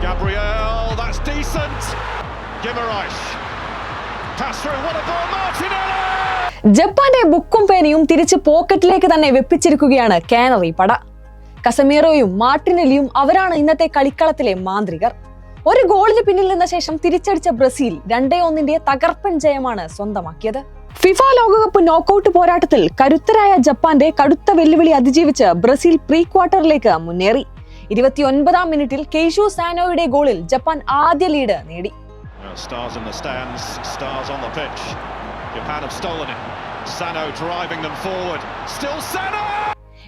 Gabriel, that's decent. Guimaraes. Pass through, what a ball, Martinelli! ജപ്പാന്റെ ബുക്കും പേനയും തിരിച്ച് പോക്കറ്റിലേക്ക് തന്നെ വെപ്പിച്ചിരിക്കുകയാണ് കാനറി പട. കസമീറോയും മാർട്ടിനെല്ലിയും അവരാണ് ഇന്നത്തെ കളിക്കളത്തിലെ മാന്ത്രികർ. ഒരു ഗോളിന് പിന്നിൽ നിന്ന ശേഷം തിരിച്ചടിച്ച ബ്രസീൽ 2-1 തകർപ്പൻ ജയമാണ് സ്വന്തമാക്കിയത്. ഫിഫ ലോകകപ്പ് നോക്കൌട്ട് പോരാട്ടത്തിൽ കരുത്തരായ ജപ്പാന്റെ കടുത്ത വെല്ലുവിളി അതിജീവിച്ച് ബ്രസീൽ പ്രീ ക്വാർട്ടറിലേക്ക് മുന്നേറി. 29-ാം മിനിറ്റിൽ കെയ്ഷു സാനോയുടെ ഗോളിൽ ജപ്പാൻ ആദ്യ ലീഡ് നേടി. Stars in the stands, stars on the pitch. Japan have stolen it. Sano driving them forward. Still Sano!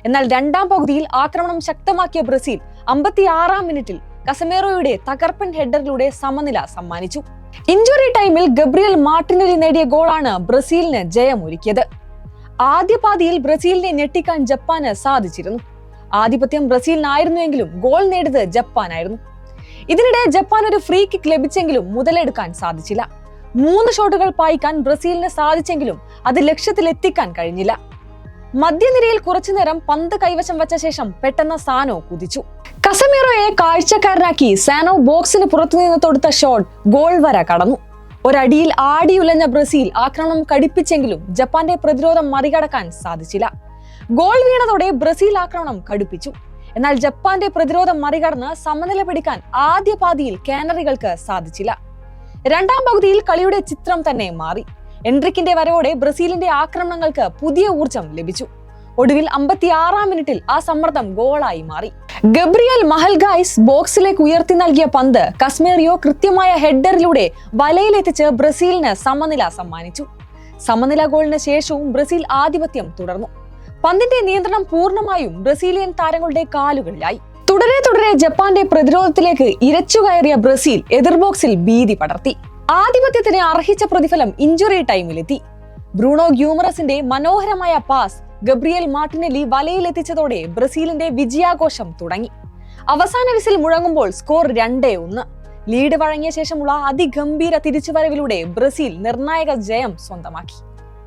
എന്നാൽ രണ്ടാം പകുതിയിൽ ആക്രമണം ശക്തമാക്കിയ ബ്രസീൽ 56-ാം മിനിറ്റിൽ കസമേറോയുടെ തകർപ്പൻ ഹെഡറിലൂടെ സമനില സമ്മാനിച്ചു. ഇഞ്ചുറി ടൈമിൽ ഗബ്രിയൽ മാർട്ടിനെല്ലി നേടിയ ഗോളാണ് ബ്രസീലിന് ജയമൊരുക്കിയത്. ആദ്യ പാതിയിൽ ബ്രസീലിനെ ഞെട്ടിക്കാൻ ജപ്പാന് സാധിച്ചിരുന്നു. ആധിപത്യം ബ്രസീലിനായിരുന്നുവെങ്കിലും ഗോൾ നേടിയത് ജപ്പാനായിരുന്നു. ഇതിനിടെ ജപ്പാൻ ഒരു ഫ്രീ കിക്ക് ലഭിച്ചെങ്കിലും മുതലെടുക്കാൻ സാധിച്ചില്ല. 3 ഷോട്ടുകൾ പായിക്കാൻ ബ്രസീലിന് സാധിച്ചെങ്കിലും അത് ലക്ഷ്യത്തിലെത്തിക്കാൻ കഴിഞ്ഞില്ല. മധ്യനിരയിൽ കുറച്ചുനേരം പന്ത് കൈവശം വച്ച ശേഷം പെട്ടെന്ന് സാനോ കുതിച്ചു. കസമീറോയെ കാഴ്ചക്കാരനാക്കി സാനോ ബോക്സിന് പുറത്തുനിന്ന് തൊടുത്ത ഷോട്ട് ഗോൾ വര കടന്നു. ഒരടിയിൽ ആടിയുലഞ്ഞ ബ്രസീൽ ആക്രമണം കടുപ്പിച്ചെങ്കിലും ജപ്പാന്റെ പ്രതിരോധം മറികടക്കാൻ സാധിച്ചില്ല. ഗോൾ വീണതോടെ ബ്രസീൽ ആക്രമണം കടുപ്പിച്ചു. എന്നാൽ ജപ്പാന്റെ പ്രതിരോധം മറികടന്ന് സമനില പിടിക്കാൻ ആദ്യ പാതിയിൽ കാനറികൾക്ക് സാധിച്ചില്ല. രണ്ടാം പകുതിയിൽ കളിയുടെ ചിത്രം തന്നെ മാറി. എൻട്രിക്കിന്റെ വരവോടെ ബ്രസീലിന്റെ ആക്രമണങ്ങൾക്ക് പുതിയ ഊർജം ലഭിച്ചു. ഒടുവിൽ 56-ാം മിനിറ്റിൽ ആ സമ്മർദ്ദം ഗോളായി മാറി. ഗബ്രിയൽ മഹൽഗായ്സ് ബോക്സിലേക്ക് ഉയർത്തി നൽകിയ പന്ത് കസ്മേറിയോ കൃത്യമായ ഹെഡറിലൂടെ വലയിലെത്തിച്ച് ബ്രസീലിന് സമനില സമ്മാനിച്ചു. സമനില ഗോളിന് ശേഷവും ബ്രസീൽ ആധിപത്യം തുടർന്നു. പന്തിന്റെ നിയന്ത്രണം പൂർണ്ണമായും ബ്രസീലിയൻ താരങ്ങളുടെ കാലുകളിലായി. തുടരെ ജപ്പാന്റെ പ്രതിരോധത്തിലേക്ക് ഇരച്ചുകയറിയ ബ്രസീൽ എതിർ ബോക്സിൽ ഭീതി പടർത്തി. ആധിപത്യത്തിന് അർഹിച്ച പ്രതിഫലം ഇഞ്ചുറി ടൈമിലെത്തി. ബ്രൂണോ ഗ്യൂമറസിന്റെ മനോഹരമായ പാസ് ഗബ്രിയൽ മാർട്ടിനെല്ലി വലയിലെത്തിച്ചതോടെ ബ്രസീലിന്റെ വിജയാഘോഷം തുടങ്ങി. അവസാന വിസിൽ മുഴങ്ങുമ്പോൾ സ്കോർ 2-1. ലീഡ് വഴങ്ങിയ ശേഷമുള്ള അതിഗംഭീര തിരിച്ചുവരവിലൂടെ ബ്രസീൽ നിർണായക ജയം സ്വന്തമാക്കി.